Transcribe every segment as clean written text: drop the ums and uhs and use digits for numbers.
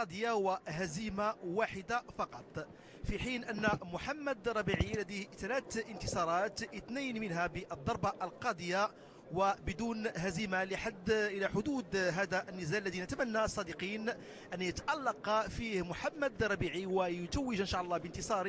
القضية وهزيمة واحدة فقط، في حين أن محمد ربيعي لديه 3 انتصارات، 2 منها بالضربة القاضية وبدون هزيمة إلى حدود هذا النزال الذي نتمنى الصادقين أن يتألق فيه محمد ربيعي ويتوج إن شاء الله بانتصار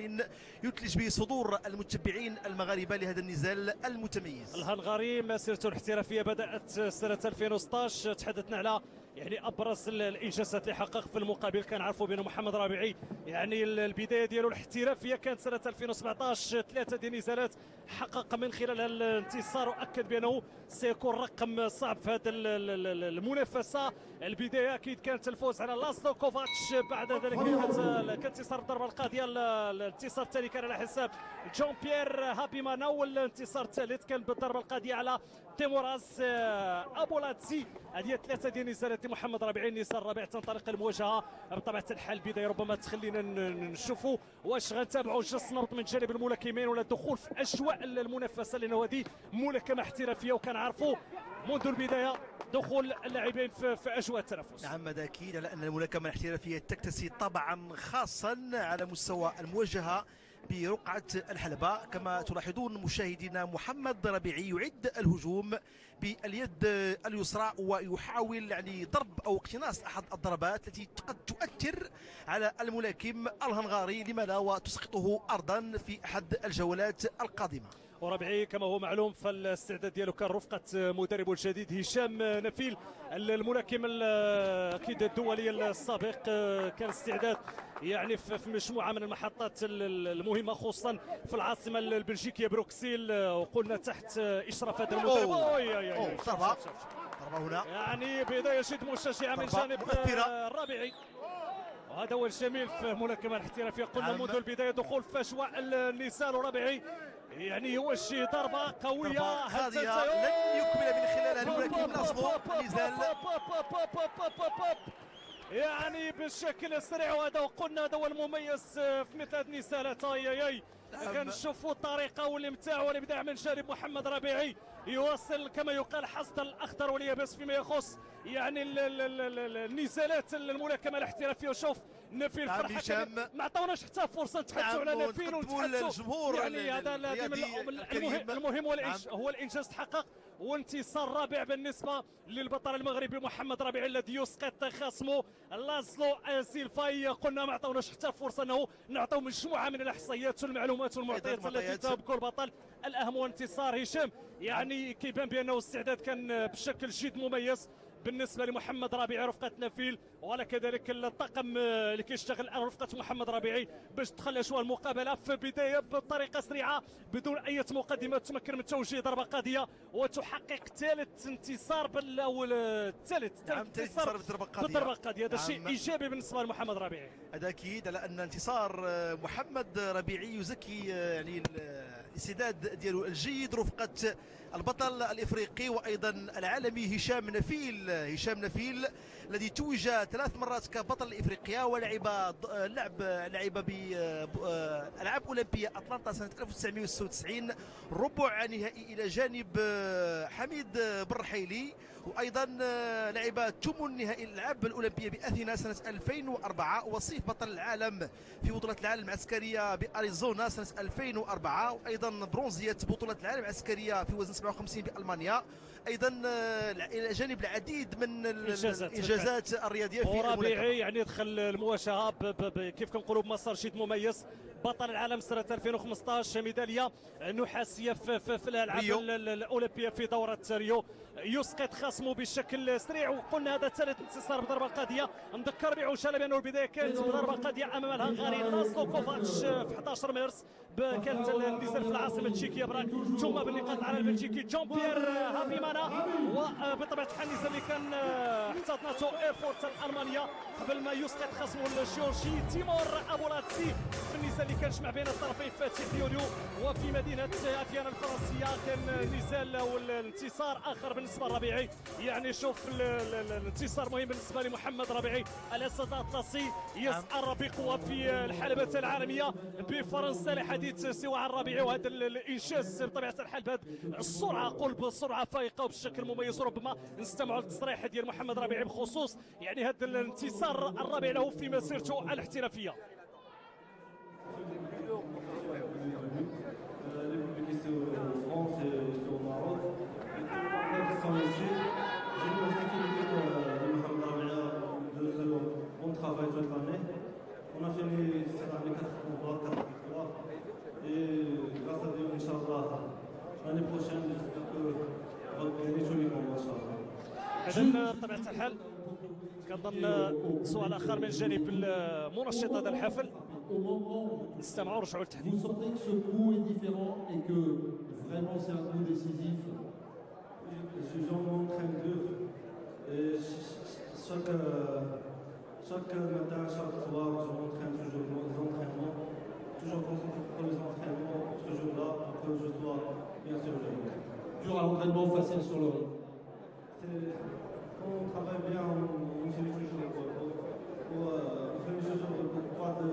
يثلج به صدور المتبعين المغاربة لهذا النزال المتميز. الهنغاري مسيرته الاحترافية بدأت سنة 2016. تحدثنا على يعني ابرز الانجازات اللي حقق في المقابل. كنعرفوا بان محمد ربيعي يعني البدايه ديالو الاحترافيه كانت سنه 2017، 3 ديال النزالات حقق من خلالها الانتصار، واكد بانه سيكون رقم صعب في هذه المنافسه. البدايه اكيد كانت الفوز على لاسلو كوفاتش، بعد ذلك كان انتصار الضربه القاضيه. الانتصار الثاني كان على حساب جون بيير هابيمانا، والانتصار الثالث كان بالضربه القاضيه على تيموراز ابولاتسي. هذه 3 ديال النزالات محمد ربيعي. النزال الرابع تنطلق المواجهه بطبيعه الحال. البدايه ربما تخلينا نشوفوا واش غنتابعوا جس نبض من جانب الملاكمين ولا الدخول في اجواء المنافسه، لانه هذه ملاكمه احترافيه وكنعرفوا منذ البدايه دخول اللاعبين في اجواء التنافس. نعم هذا اكيد، على ان الملاكمه الاحترافيه تكتسي طبعا خاصا على مستوى المواجهه برقعة الحلبة. كما تلاحظون مشاهدينا، محمد ربيعي يعد الهجوم باليد اليسرى ويحاول يعني ضرب أو اقتناص أحد الضربات التي قد تؤثر على الملاكم الهنغاري، لما لا وتسقطه أرضا في أحد الجولات القادمة. وربيعي كما هو معلوم فالاستعداد ديالو كان رفقه مدربه الجديد هشام نفيل، الملاكم اكيد الدولي السابق. كان استعداد يعني في مجموعه من المحطات المهمه، خصوصا في العاصمه البلجيكيه بروكسيل، وقلنا تحت اشراف هذا المدرب. ضربه هنا يعني بدايه جد مشجعه من جانب الربيعي، وهذا هو الجميل في الملاكمه الاحترافيه. قلنا منذ البدايه دخول في اجواء النزال، وربيعي يعني يوجه ضربه قويه هذه لن يكمل من خلالها الملاكم الاصغر النزال يعني بالشكل سريع. وهذا وقلنا هذا هو المميز في مثل هذه النزالات. كنشوفوا الطريقه والامتاع والابداع من جانب محمد ربيعي، يواصل كما يقال حصد الاخضر واليابس فيما يخص يعني النزالات الملاكمه الاحترافيه. وشوف نفيل فرحه ما عطاوناش حتى فرصه نتحدثوا على نفيل ونتحدثوا يعني هذا المهم هو الانجاز تحقق، وانتصار رابع بالنسبه للبطل المغربي محمد ربيعي الذي يسقط خصمه لازلو سيلفاي. قلنا ما عطاوناش حتى فرصه انه نعطوا مجموعه من الاحصائيات والمعلومات والمعطيات التي تهب البطل. الاهم هو انتصار هشام، يعني كيبان بانه الاستعداد كان بشكل جد مميز بالنسبه لمحمد ربيعي رفقه نفيل، وكذلك الطاقم اللي كيشتغل الان رفقه محمد ربيعي باش تدخل اجواء المقابله في بدايه بطريقه سريعه بدون اي مقدمات، تمكن من توجيه ضربه قاضيه وتحقق ثالث انتصار ثالث انتصار بالضربه القاضيه. هذا شيء ايجابي بالنسبه لمحمد ربيعي. هذا اكيد على ان انتصار محمد ربيعي يزكي يعني الاستعداد ديالو الجيد رفقه البطل الافريقي وايضا العالمي هشام نفيل الذي توج 3 مرات كبطل افريقيا، ولعب بالعاب اولمبيه اتلانتا سنه 1996 ربع نهائي الى جانب حميد برحيلي، وايضا لعب ثمن نهائي الالعاب الاولمبيه باثينا سنه 2004، وصيف بطل العالم في بطوله العالم العسكريه باريزونا سنه 2004، وايضا برونزيه بطوله العالم العسكريه في وزن 57 بالمانيا، ايضا الى جانب العديد من الانجازات الرياضيه في وربيعي يعني دخل المواجهه كيف كنقولوا بمسار جد مميز. بطل العالم سنه 2015، ميداليه نحاسيه في الالعاب الاولمبيه في دوره ريو، يسقط خصمه بشكل سريع. وقلنا هذا ثالث انتصار بضربه قاضيه. نذكر بعجاله بانه البدايه كانت بضربه قاضيه امام الهنغاري لاسلو كوفاتش في 11 مارس، كانت النزال في العاصمه التشيكيه براغ، ثم بالنقاط على البلجيكي جون بيير هابيمانا، وبطبيعه الحال النزال اللي كان احتضنته ايرفورت الالمانيه قبل ما يسقط خصمه الجورجي تيمور ابولاتسي في النزال اللي كان جمع بين الطرفين فاتح يوليو وفي مدينه افيانا الفرنسيه. كان نزال والانتصار اخر بالنسبه للربيعي. يعني شوف الانتصار مهم بالنسبه لمحمد ربيعي. الاسد الاطلسي يسعر بقوه في الحلبات العالميه بفرنسا لحديث سواء الربيعي، وهذا الانجاز بطبيعه الحال بهذا بسرعه، قول بسرعه فائقه وبشكل مميز. وربما نستمعوا للتصريح ديال محمد ربيعي بخصوص يعني هذا الانتصار الرابع له في مسيرته الاحترافيه. On a fini cette année 4 combats, 4 victoires. Et grâce à Dieu, Inch'Allah, l'année prochaine, j'espère que on va gagner tous les combats, Inch'Allah. إذن بطبيعة الحال كنظن سؤال آخر من جانب المنشط هذا الحفل. نستمعوا ونرجعوا للتحديث. Vous sentez que ce coup est différent et que vraiment c'est un coup décisif. J'en m'entraîne dur. Et chaque matin, chaque soir, je m'entraîne toujours les entraînements. Toujours concentré pour les entraînements pour ce jour-là, pour que je sois bien sûr le jour. Dur à l'entraînement, facile sur le ring. Quand on travaille bien, on finit toujours on finit toujours pas de.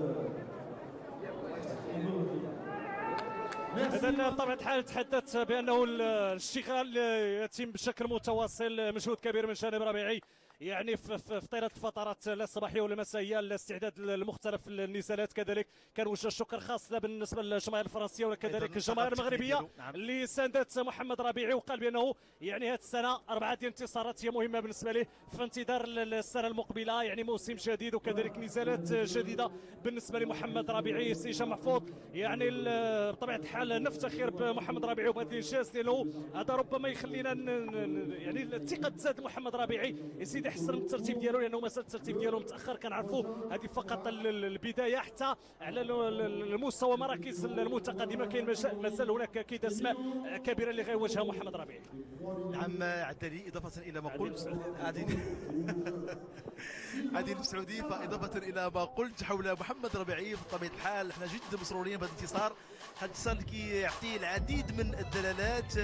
إذن بطبيعة الحال تحدث بأنه الاشتغال يتم بشكل متواصل، مجهود كبير من جانب ربيعي يعني في طيله الفترات الصباحيه والمسائيه، الاستعداد لمختلف النزالات. كذلك كان وجه الشكر خاص بالنسبه للجماهير الفرنسيه وكذلك الجماهير المغربيه اللي ساندت محمد ربيعي، وقال بانه يعني هذه السنه 4 ديال الانتصارات هي مهمه بالنسبه له في انتظار السنه المقبله، يعني موسم جديد وكذلك نزالات جديده بالنسبه لمحمد ربيعي. سي هشام محفوظ يعني بطبيعه الحال نفتخر بمحمد ربيعي وبهذا الانجاز ديالو، هذا ربما يخلينا يعني الثقه تزاد محمد ربيعي يزيد يحسن من الترتيب ديالو، لانه مازال الترتيب ديالو متاخر. كنعرفوا هذه فقط البدايه، حتى على المستوى مراكز المتقدمه كاين مازال هناك اكيد اسماء كبيره اللي غيواجهها محمد ربيعي. نعم عدلي، اضافه الى ما قلت عادل المسعودي، فاضافه الى ما قلت حول محمد ربيعي بطبيعه الحال احنا جدا مسرورين بهذا الانتصار. هذا الانتصار اللي كيعطي العديد من الدلالات.